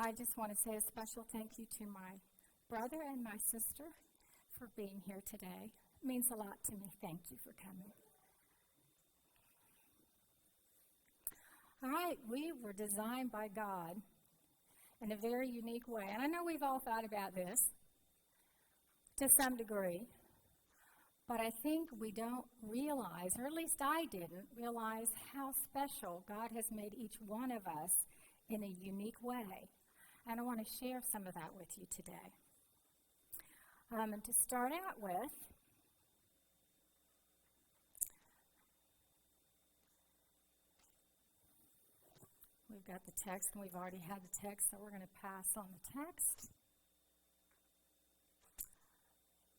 I just want to say a special thank you to my brother and my sister for being here today. It means a lot to me. Thank you for coming. All right, we were designed by God in a very unique way. And I know we've all thought about this to some degree, but I think we don't realize, or at least I didn't realize, how special God has made each one of us in a unique way. And I want to share some of that with you today. And to start out with, we've got the text, and we've already had the text, so we're going to pass on the text.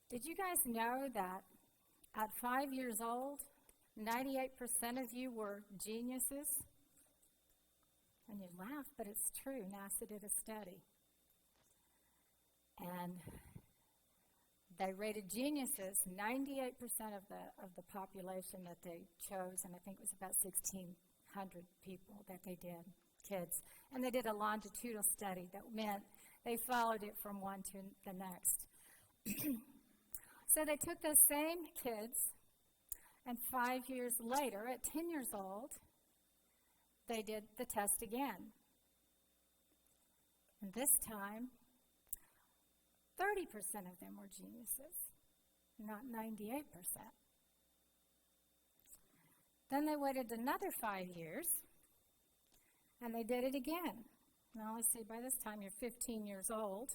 Did you guys know that at 5 years old, 98% of you were geniuses? And you laugh, but it's true. NASA did a study. And they rated geniuses, 98% of the population that they chose, and I think it was about 1,600 people that they did, kids. And they did a longitudinal study that meant they followed it from one to the next. So they took those same kids, and 5 years later, at 10 years old, they did the test again. And this time, 30% of them were geniuses, not 98%. Then they waited another 5 years, and they did it again. Now, let's see, by this time you're 15 years old.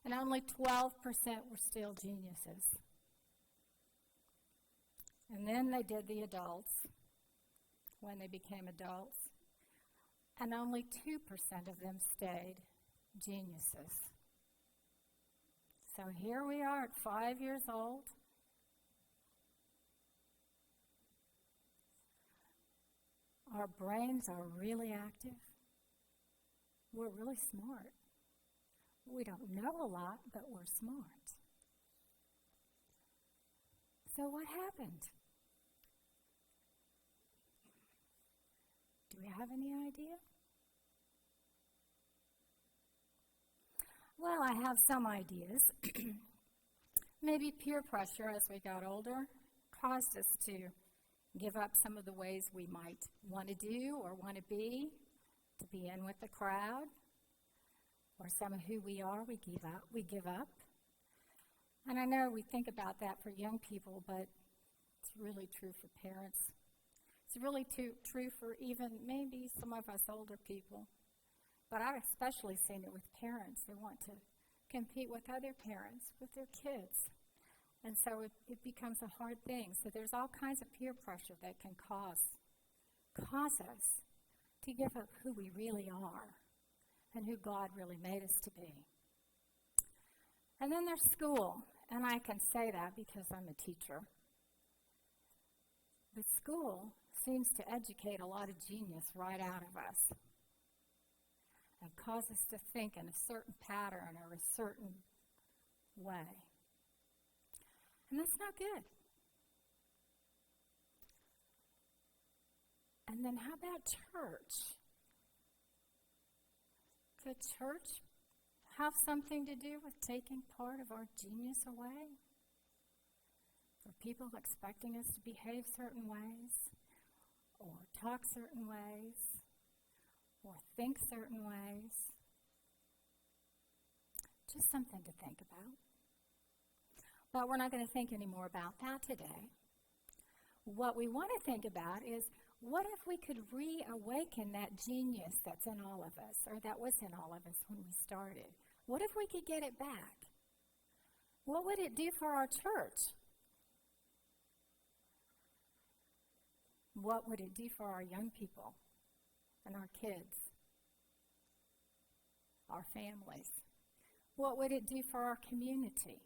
And only 12% were still geniuses. And then they did the adults when they became adults, and only 2% of them stayed geniuses. So here we are at 5 years old. Our brains are really active. We're really smart. We don't know a lot, but we're smart. So what happened? Do we have any idea? Well, I have some ideas. Maybe peer pressure as we got older caused us to give up some of the ways we might want to do or want to be in with the crowd. Or some of who we are, we give up. And I know we think about that for young people, but it's really true for parents. It's really true for even maybe some of us older people. But I've especially seen it with parents. They want to compete with other parents, with their kids. And so it becomes a hard thing. So there's all kinds of peer pressure that can cause us to give up who we really are and who God really made us to be. And then there's school, and I can say that because I'm a teacher. But school seems to educate a lot of genius right out of us and cause us to think in a certain pattern or a certain way. And that's not good. And then how about church? Could church have something to do with taking part of our genius away? For people expecting us to behave certain ways, or talk certain ways, or think certain ways? Just something to think about. But we're not going to think any more about that today. What we want to think about is, what if we could reawaken that genius that's in all of us, or that was in all of us when we started? What if we could get it back? What would it do for our church? What would it do for our young people and our kids, our families? What would it do for our community?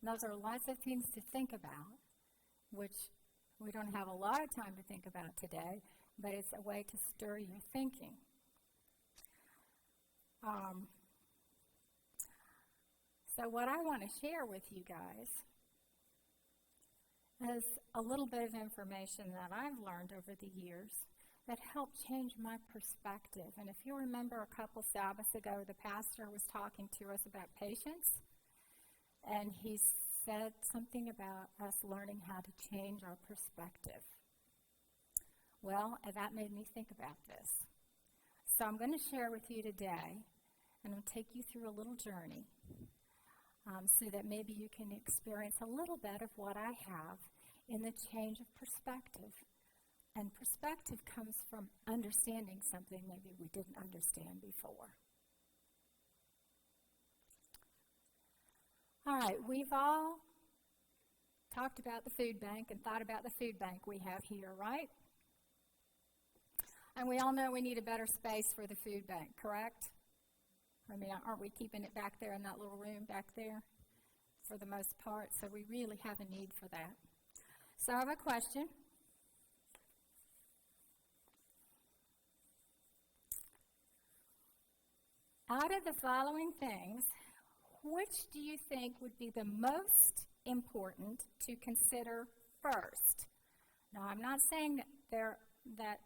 Those are lots of things to think about, which we don't have a lot of time to think about today, but it's a way to stir your thinking. So what I want to share with you guys is a little bit of information that I've learned over the years that helped change my perspective. And if you remember a couple Sabbaths ago, the pastor was talking to us about patience, and he said something about us learning how to change our perspective. Well, that made me think about this. So I'm going to share with you today, and I'll take you through a little journey so that maybe you can experience a little bit of what I have in the change of perspective. And perspective comes from understanding something maybe we didn't understand before. All right, we've all talked about the food bank and thought about the food bank we have here, right? And we all know we need a better space for the food bank, correct? I mean, aren't we keeping it back there in that little room back there for the most part? So we really have a need for that. So I have a question. Out of the following things, which do you think would be the most important to consider first? Now, I'm not saying that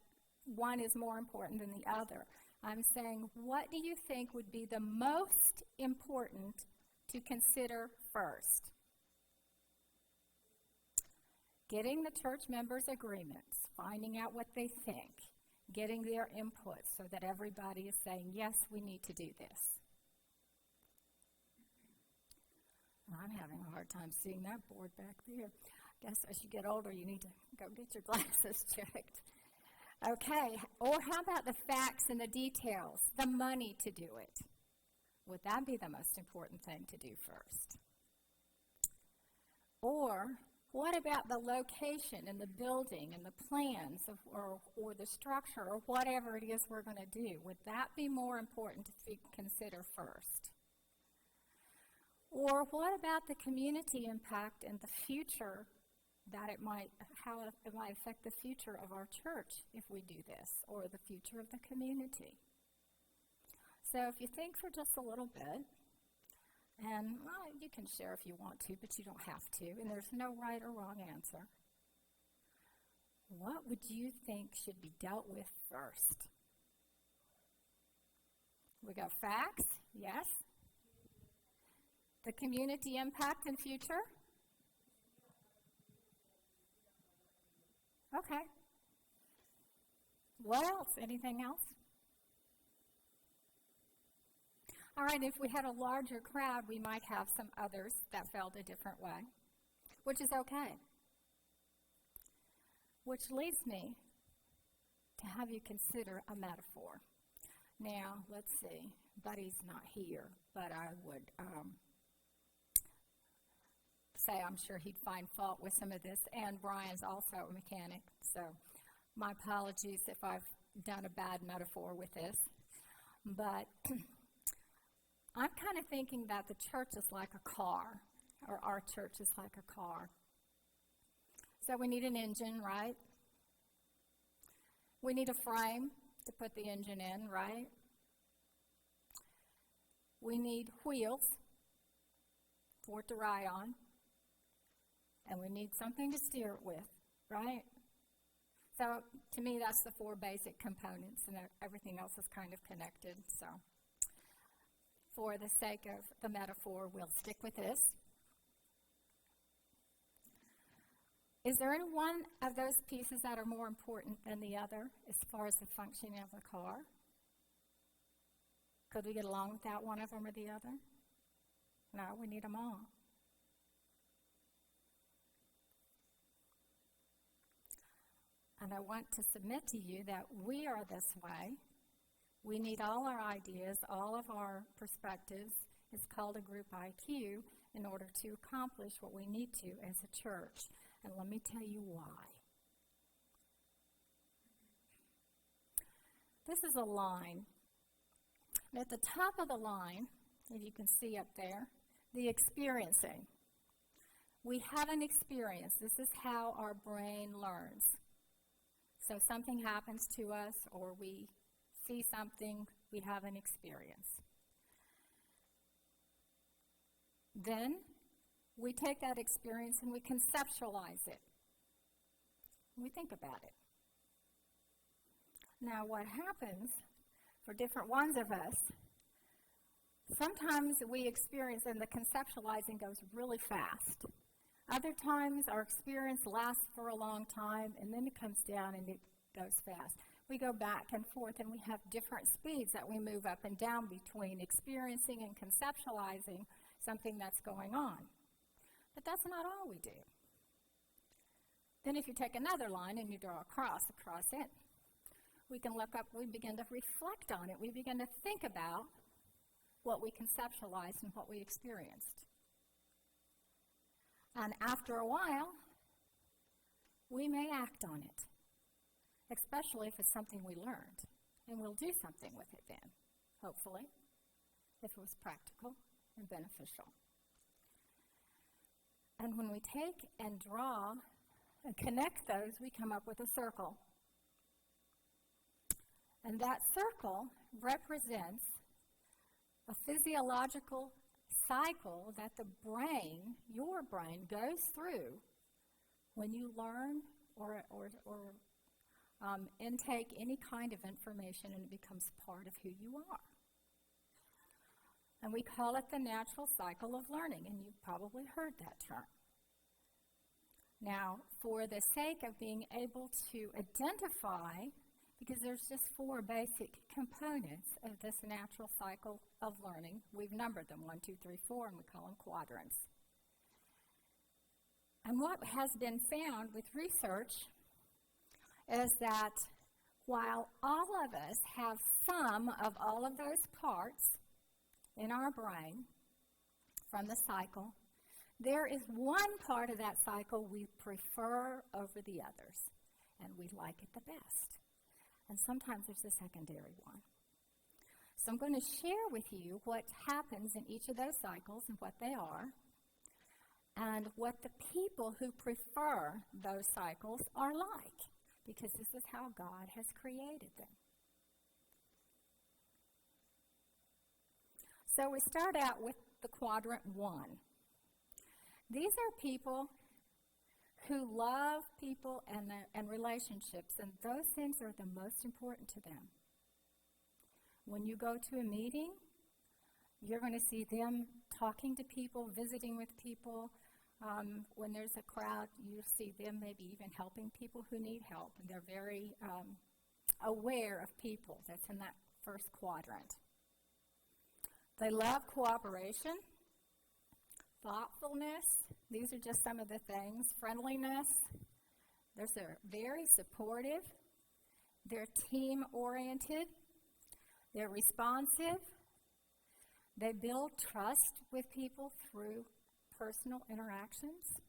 one is more important than the other. I'm saying, what do you think would be the most important to consider first? Getting the church members' agreements, finding out what they think, getting their input so that everybody is saying, yes, we need to do this. I'm having a hard time seeing that board back there. I guess as you get older, you need to go get your glasses checked. Okay, or how about the facts and the details, the money to do it? Would that be the most important thing to do first? Or what about the location and the building and the plans or the structure or whatever it is we're going to do? Would that be more important to consider first? Or what about the community impact and the future that how it might affect the future of our church if we do this, or the future of the community? So if you think for just a little bit, and you can share if you want to, but you don't have to, and there's no right or wrong answer. What would you think should be dealt with first? We got facts, yes. The community impact and future? Okay. What else? Anything else? All right, if we had a larger crowd, we might have some others that felt a different way, which is okay. Which leads me to have you consider a metaphor. Now, let's see. Buddy's not here, but I would say I'm sure he'd find fault with some of this, and Brian's also a mechanic, so my apologies if I've done a bad metaphor with this. But I'm kind of thinking that the church is like a car, or our church is like a car. So we need an engine, right? We need a frame to put the engine in, right? We need wheels for it to ride on. And we need something to steer it with, right? So to me, that's the four basic components, and everything else is kind of connected. So for the sake of the metaphor, we'll stick with this. Is there any one of those pieces that are more important than the other as far as the functioning of the car? Could we get along without one of them or the other? No, we need them all. And I want to submit to you that we are this way. We need all our ideas, all of our perspectives. It's called a group IQ in order to accomplish what we need to as a church. And let me tell you why. This is a line. And at the top of the line, as you can see up there, the experiencing. We have an experience. This is how our brain learns. So something happens to us, or we see something, we have an experience. Then we take that experience and we conceptualize it. We think about it. Now, what happens for different ones of us, sometimes we experience, and the conceptualizing goes really fast. Other times, our experience lasts for a long time, and then it comes down and it goes fast. We go back and forth, and we have different speeds that we move up and down between experiencing and conceptualizing something that's going on. But that's not all we do. Then if you take another line and you draw across it, we can look up, we begin to reflect on it. We begin to think about what we conceptualized and what we experienced. And after a while, we may act on it, especially if it's something we learned. And we'll do something with it then, hopefully, if it was practical and beneficial. And when we take and draw and connect those, we come up with a circle. And that circle represents a physiological cycle that the brain, your brain, goes through when you learn or intake any kind of information, and it becomes part of who you are. And we call it the natural cycle of learning, and you've probably heard that term. Now, for the sake of being able to identify, because there's just 4 basic components of this natural cycle of learning. We've numbered them, 1, 2, 3, 4, and we call them quadrants. And what has been found with research is that while all of us have some of all of those parts in our brain from the cycle, there is one part of that cycle we prefer over the others, and we like it the best. And sometimes there's a secondary one. So I'm going to share with you what happens in each of those cycles and what they are, and what the people who prefer those cycles are like, because this is how God has created them. So we start out with the Quadrant One. These are people who love people and relationships, and those things are the most important to them. When you go to a meeting, you're going to see them talking to people, visiting with people. When there's a crowd, you see them maybe even helping people who need help, and they're very aware of people. That's in that first quadrant. They love cooperation, thoughtfulness. These are just some of the things. Friendliness. They're very supportive. They're team-oriented. They're responsive. They build trust with people through personal interactions.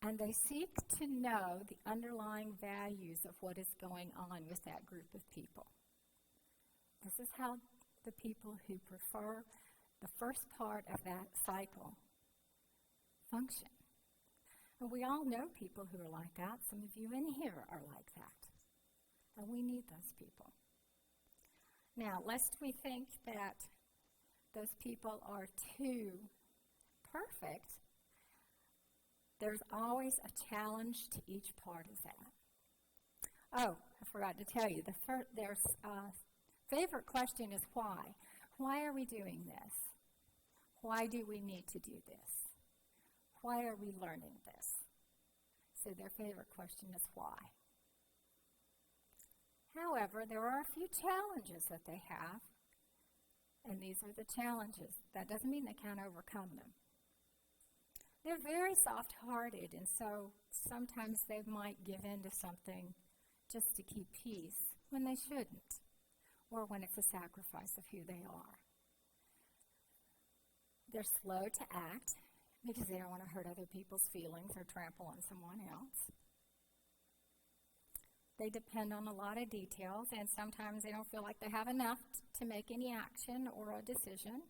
And they seek to know the underlying values of what is going on with that group of people. This is how the people who prefer the first part of that cycle function. And we all know people who are like that. Some of you in here are like that. And we need those people. Now, lest we think that those people are too perfect, there's always a challenge to each part of that. Oh, I forgot to tell you, their favorite question is why. Why are we doing this? Why do we need to do this? Why are we learning this? So their favorite question is why. However, there are a few challenges that they have, and these are the challenges. That doesn't mean they can't overcome them. They're very soft-hearted, and so sometimes they might give in to something just to keep peace when they shouldn't, or when it's a sacrifice of who they are. They're slow to act because they don't want to hurt other people's feelings or trample on someone else. They depend on a lot of details, and sometimes they don't feel like they have enough to make any action or a decision.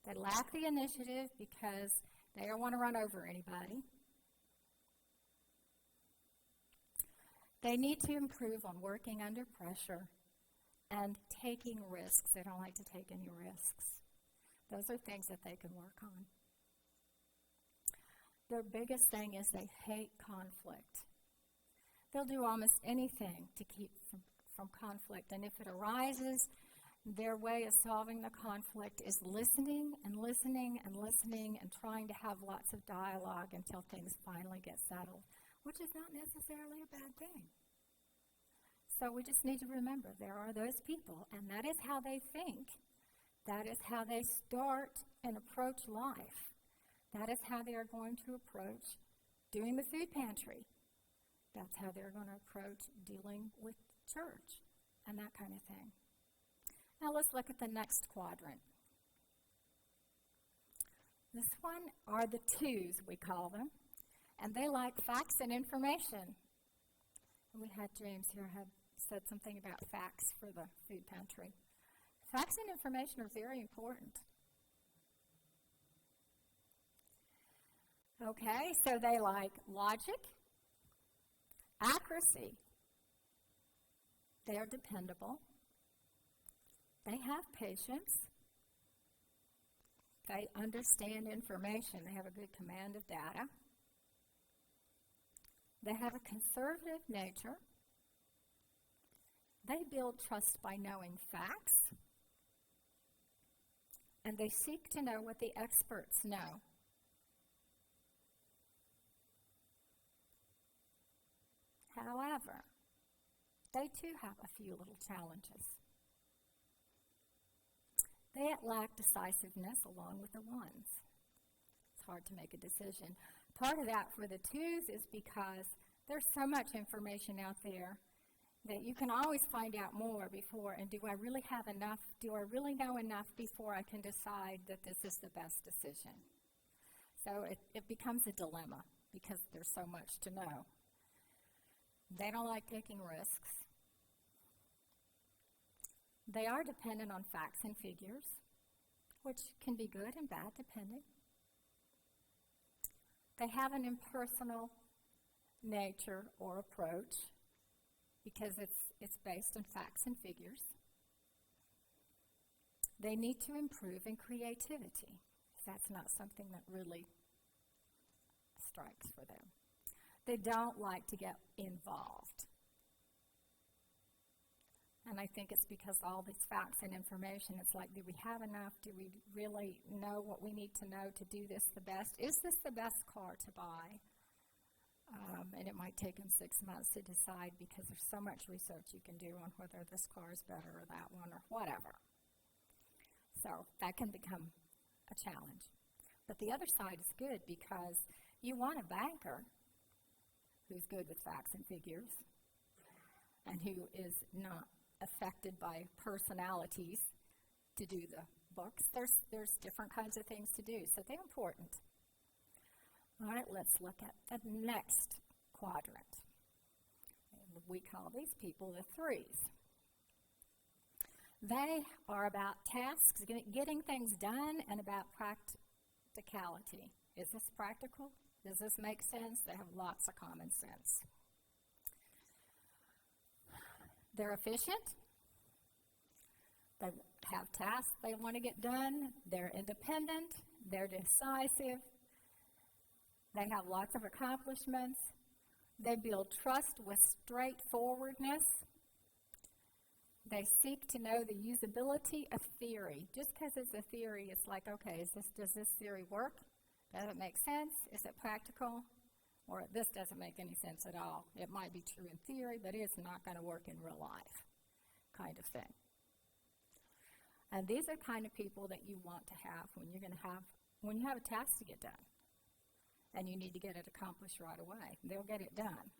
They lack the initiative because they don't want to run over anybody. They need to improve on working under pressure and taking risks. They don't like to take any risks. Those are things that they can work on. Their biggest thing is they hate conflict. They'll do almost anything to keep from conflict. And if it arises, their way of solving the conflict is listening and listening and listening and trying to have lots of dialogue until things finally get settled, which is not necessarily a bad thing. So we just need to remember there are those people, and that is how they think. That is how they start and approach life. That is how they are going to approach doing the food pantry. That's how they're going to approach dealing with church and that kind of thing. Now let's look at the next quadrant. This one are the twos, we call them, and they like facts and information. We had James here had said something about facts for the food pantry. Facts and information are very important. Okay, so they like logic, accuracy. They are dependable. They have patience. They understand information. They have a good command of data. They have a conservative nature. They build trust by knowing facts. And they seek to know what the experts know. However, they too have a few little challenges. They lack decisiveness along with the ones. It's hard to make a decision. Part of that for the twos is because there's so much information out there that you can always find out more before, and do I really have enough? Do I really know enough before I can decide that this is the best decision? So it becomes a dilemma because there's so much to know. They don't like taking risks. They are dependent on facts and figures, which can be good and bad depending. They have an impersonal nature or approach because it's based on facts and figures. They need to improve in creativity. That's not something that really strikes for them. They don't like to get involved. And I think it's because all these facts and information, it's like, do we have enough? Do we really know what we need to know to do this the best? Is this the best car to buy? And it might take them 6 months to decide because there's so much research you can do on whether this car is better or that one or whatever. So that can become a challenge. But the other side is good because you want a banker who's good with facts and figures and who is not affected by personalities to do the books. There's different kinds of things to do, so they're important. All right, let's look at the next quadrant. And we call these people the threes. They are about tasks, getting things done, and about practicality. Is this practical? Does this make sense? They have lots of common sense. They're efficient. They have tasks they want to get done. They're independent. They're decisive. They have lots of accomplishments. They build trust with straightforwardness. They seek to know the usability of theory. Just because it's a theory, it's like, okay, does this theory work? Does it make sense? Is it practical? Or this doesn't make any sense at all. It might be true in theory, but it's not going to work in real life, kind of thing. And these are kind of people that you want to have when you have a task to get done, and you need to get it accomplished right away. They'll get it done.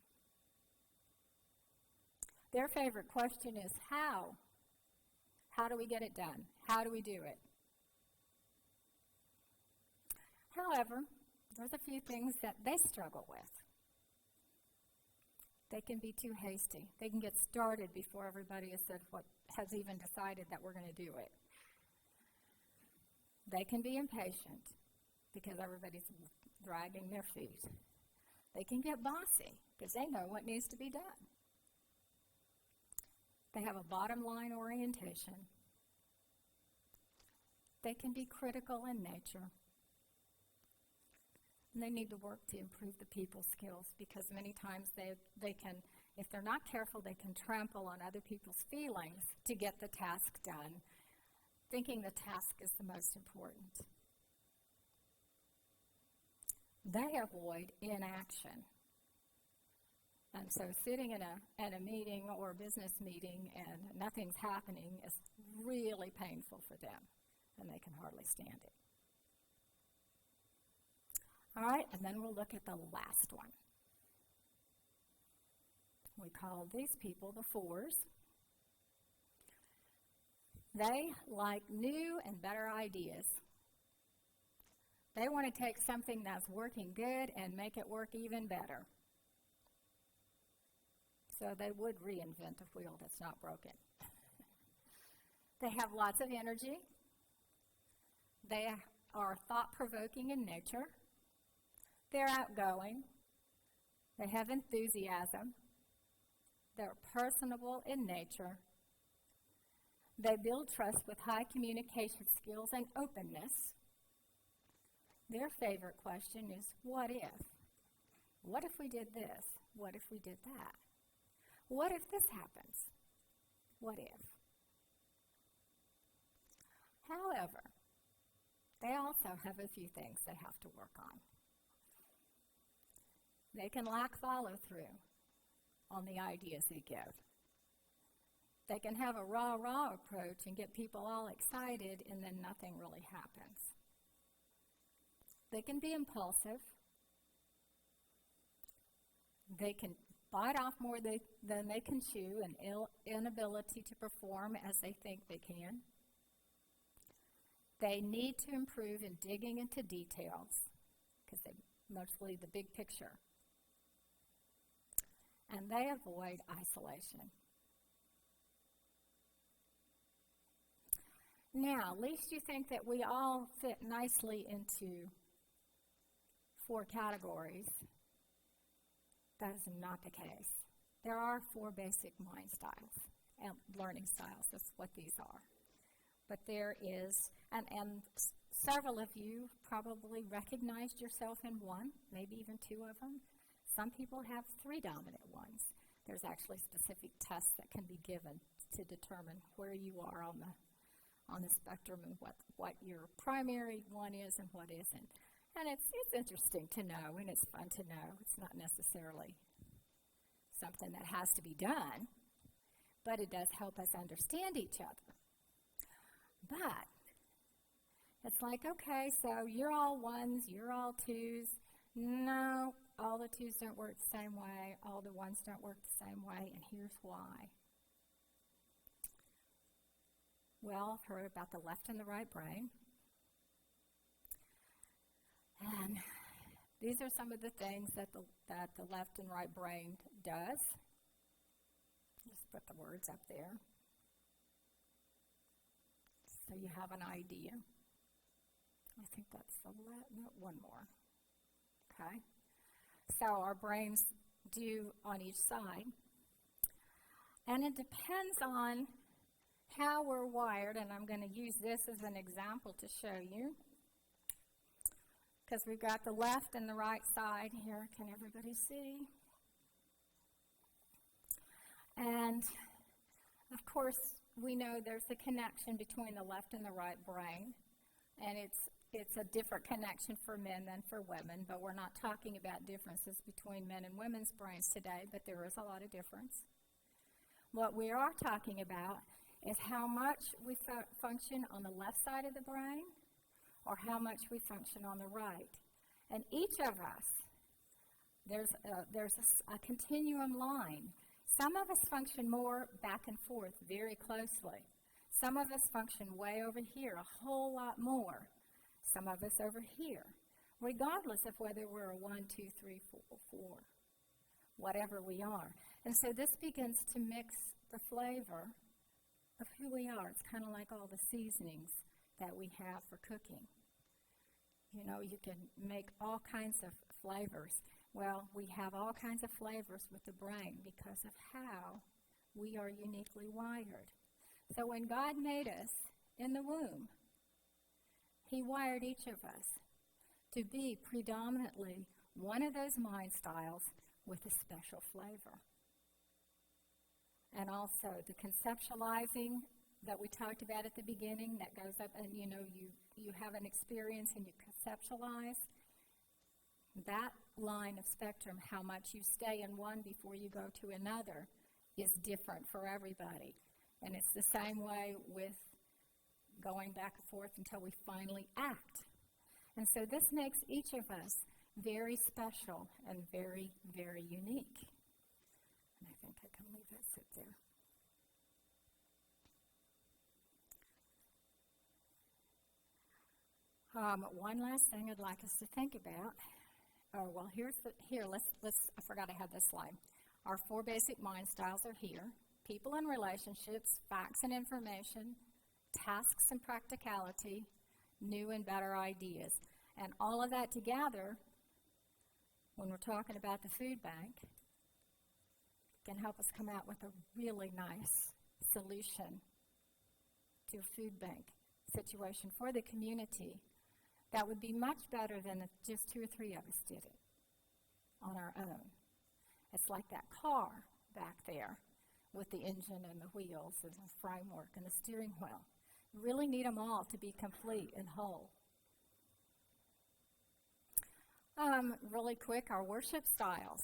Their favorite question is how? How do we get it done? How do we do it? However, there's a few things that they struggle with. They can be too hasty. They can get started before everybody has even decided that we're going to do it. They can be impatient because everybody's dragging their feet. They can get bossy because they know what needs to be done. They have a bottom line orientation. They can be critical in nature. And they need to work to improve the people skills, because many times they can, if they're not careful, they can trample on other people's feelings to get the task done, thinking the task is the most important. They avoid inaction. And so sitting in a meeting or a business meeting and nothing's happening is really painful for them, and they can hardly stand it. All right, and then we'll look at the last one. We call these people the fours. They like new and better ideas. They want to take something that's working good and make it work even better. So they would reinvent a wheel that's not broken. They have lots of energy. They are thought-provoking in nature. They're outgoing. They have enthusiasm. They're personable in nature. They build trust with high communication skills and openness. Their favorite question is, what if? What if we did this? What if we did that? What if this happens? What if? However, they also have a few things they have to work on. They can lack follow-through on the ideas they give. They can have a rah-rah approach and get people all excited, and then nothing really happens. They can be impulsive. They can bite off more than they can chew, an inability to perform as they think they can. They need to improve in digging into details, because they mostly the big picture. And they avoid isolation. Now, lest you think that we all fit nicely into 4 categories, that is not the case. There are 4 basic mind styles and learning styles. That's what these are. But there is, and several of you probably recognized yourself in one, maybe even 2 of them. Some people have 3 dominant ones. There's actually specific tests that can be given to determine where you are on the spectrum and what your primary one is and what isn't. And it's interesting to know, and it's fun to know. It's not necessarily something that has to be done, but it does help us understand each other. But it's like, okay, so you're all 1s, you're all 2s. No, all the 2s don't work the same way. All the 1s don't work the same way, and here's why. Well, I've heard about the left and the right brain. And these are some of the things that the left and right brain does. Just put the words up there, so you have an idea. I think that's the left. No, one more. Okay. So our brains do on each side. And it depends on how we're wired, and I'm going to use this as an example to show you. Because we've got the left and the right side here. Can everybody see? And, of course, we know there's a connection between the left and the right brain. And it's a different connection for men than for women. But we're not talking about differences between men and women's brains today, but there is a lot of difference. What we are talking about is how much we function on the left side of the brain or how much we function on the right. And each of us, there's a continuum line. Some of us function more back and forth very closely. Some of us function way over here, a whole lot more. Some of us over here, regardless of whether we're a 1, 2, 3, 4, whatever we are. And so this begins to mix the flavor of who we are. It's kind of like all the seasonings that we have for cooking. You know, you can make all kinds of flavors. Well, we have all kinds of flavors with the brain because of how we are uniquely wired. So when God made us in the womb, He wired each of us to be predominantly one of those mind styles with a special flavor. And also the conceptualizing that we talked about at the beginning that goes up and you have an experience and you conceptualize. That line of spectrum, how much you stay in one before you go to another, is different for everybody. And it's the same way with going back and forth until we finally act. And so this makes each of us very special and very, very unique. And I think I can leave that sit there. One last thing I'd like us to think about. Oh, well, I forgot I had this slide. Our 4 basic mind styles are here. People and relationships, facts and information, tasks and practicality, new and better ideas. And all of that together, when we're talking about the food bank, can help us come out with a really nice solution to a food bank situation for the community that would be much better than if just 2 or 3 of us did it on our own. It's like that car back there with the engine and the wheels and the framework and the steering wheel. You really need them all to be complete and whole. Really quick, our worship styles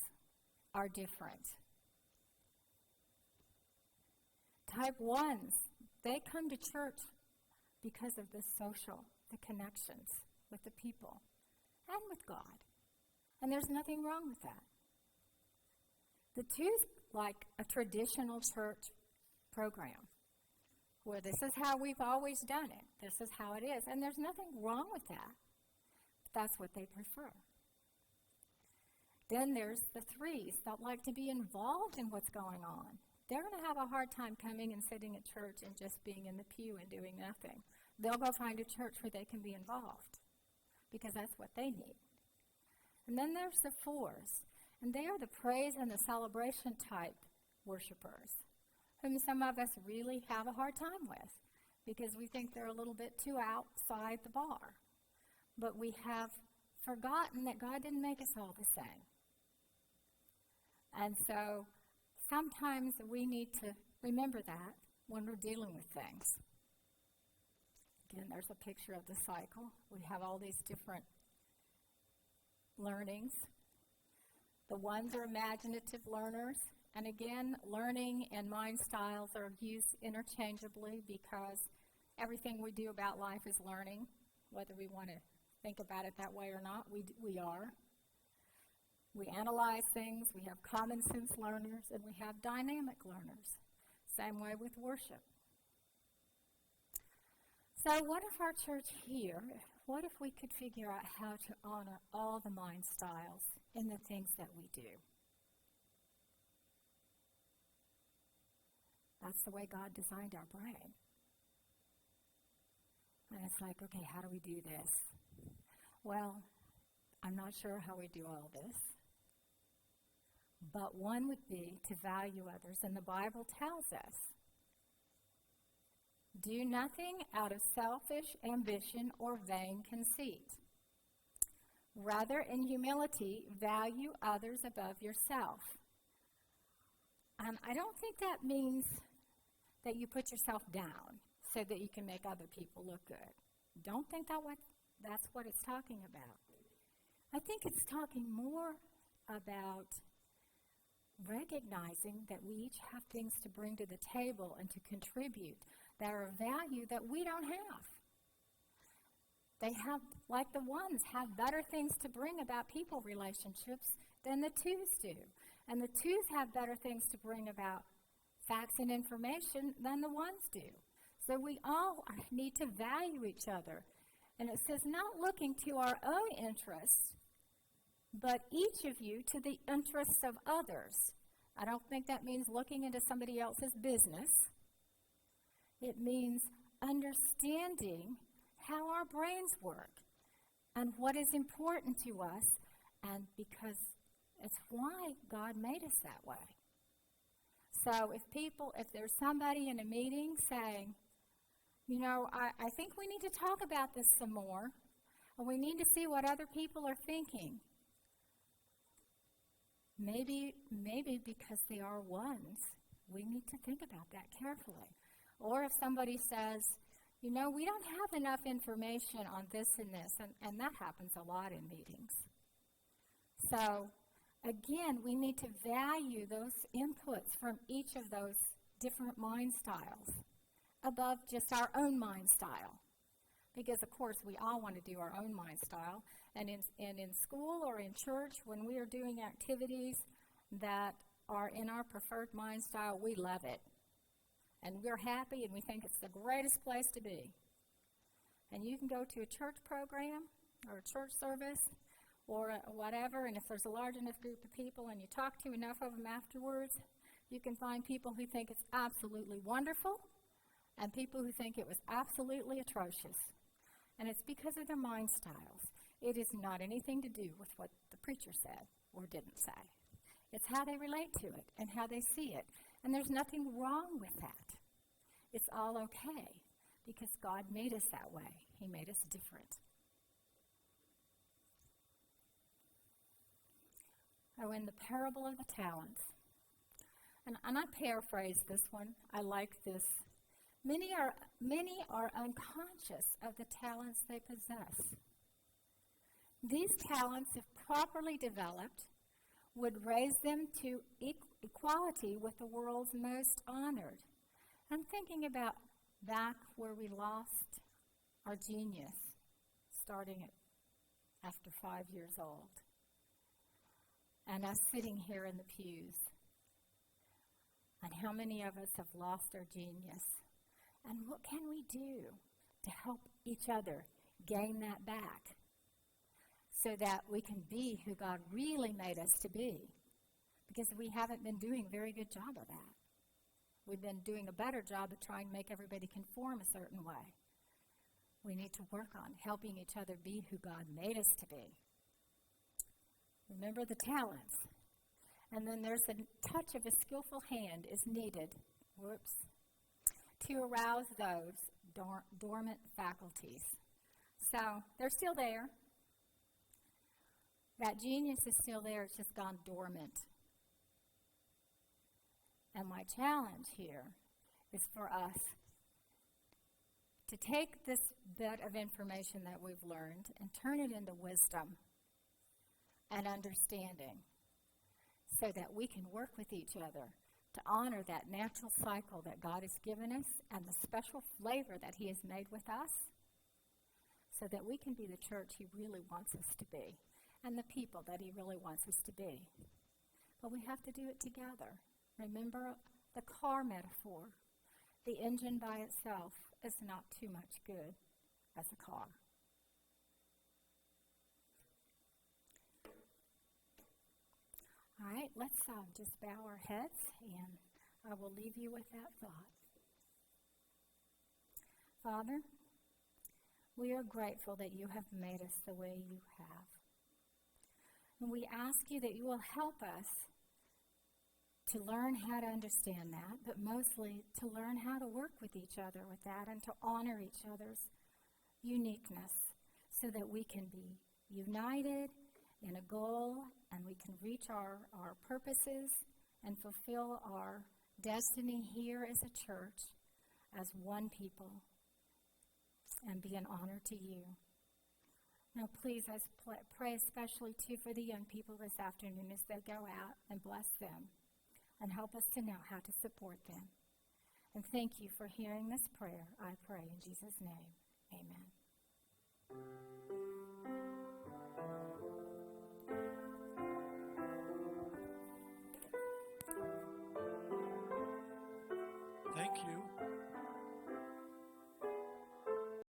are different. Type 1s, they come to church because of the social, the connections with the people and with God. And there's nothing wrong with that. The 2s like a traditional church program where this is how we've always done it. This is how it is. And there's nothing wrong with that. But that's what they prefer. Then there's the 3s that like to be involved in what's going on. They're going to have a hard time coming and sitting at church and just being in the pew and doing nothing. They'll go find a church where they can be involved because that's what they need. And then there's the 4s, and they are the praise and the celebration type worshipers, whom some of us really have a hard time with because we think they're a little bit too outside the bar. But we have forgotten that God didn't make us all the same. And so sometimes we need to remember that when we're dealing with things. Again, there's a picture of the cycle. We have all these different learnings. The 1s are imaginative learners. And again, learning and mind styles are used interchangeably because everything we do about life is learning. Whether we want to think about it that way or not, we are. We analyze things, we have common sense learners, and we have dynamic learners. Same way with worship. So what if our church here, what if we could figure out how to honor all the mind styles in the things that we do? That's the way God designed our brain. And it's like, okay, how do we do this? Well, I'm not sure how we do all this. But one would be to value others. And the Bible tells us, do nothing out of selfish ambition or vain conceit. Rather, in humility, value others above yourself. I don't think that means that you put yourself down so that you can make other people look good. Don't think that's what it's talking about. I think it's talking more about recognizing that we each have things to bring to the table and to contribute that are of value that we don't have. They have, like the 1s, have better things to bring about people relationships than the 2s do. And the 2s have better things to bring about facts and information than the 1s do. So we all need to value each other. And it says, not looking to our own interests, but each of you to the interests of others. I don't think that means looking into somebody else's business. It means understanding how our brains work and what is important to us, and because it's why God made us that way. So if there's somebody in a meeting saying, I think we need to talk about this some more, Or we need to see what other people are thinking. Maybe because they are ones. We need to think about that carefully. Or if somebody says, we don't have enough information on this and this, and that happens a lot in meetings. So, again, we need to value those inputs from each of those different mind styles above just our own mind style. Because, of course, we all want to do our own mind style. And in school or in church, when we are doing activities that are in our preferred mind style, we love it. And we're happy and we think it's the greatest place to be. And you can go to a church program or a church service or whatever, and if there's a large enough group of people and you talk to enough of them afterwards, you can find people who think it's absolutely wonderful and people who think it was absolutely atrocious. And it's because of their mind styles. It is not anything to do with what the preacher said or didn't say. It's how they relate to it and how they see it. And there's nothing wrong with that. It's all okay because God made us that way. He made us different. Oh, in the parable of the talents. And I paraphrase this one. I like this. Many are unconscious of the talents they possess. These talents, if properly developed, would raise them to equality with the world's most honored. I'm thinking about back where we lost our genius, starting after 5 years old, and us sitting here in the pews. And how many of us have lost our genius? And what can we do to help each other gain that back so that we can be who God really made us to be? Because we haven't been doing a very good job of that. We've been doing a better job of trying to make everybody conform a certain way. We need to work on helping each other be who God made us to be. Remember the talents. And then there's a touch of a skillful hand is needed. To arouse those dormant faculties. So they're still there. That genius is still there. It's just gone dormant. And my challenge here is for us to take this bit of information that we've learned and turn it into wisdom and understanding so that we can work with each other to honor that natural cycle that God has given us and the special flavor that He has made with us so that we can be the church He really wants us to be and the people that He really wants us to be. But we have to do it together. Remember the car metaphor. The engine by itself is not too much good as a car. All right, let's just bow our heads, and I will leave you with that thought. Father, we are grateful that you have made us the way you have. And we ask you that you will help us to learn how to understand that, but mostly to learn how to work with each other with that and to honor each other's uniqueness so that we can be united in a goal and we can reach our purposes and fulfill our destiny here as a church as one people and be an honor to you. Now, please, I pray especially, too, for the young people this afternoon as they go out, and bless them and help us to know how to support them. And thank you for hearing this prayer, I pray in Jesus' name. Amen.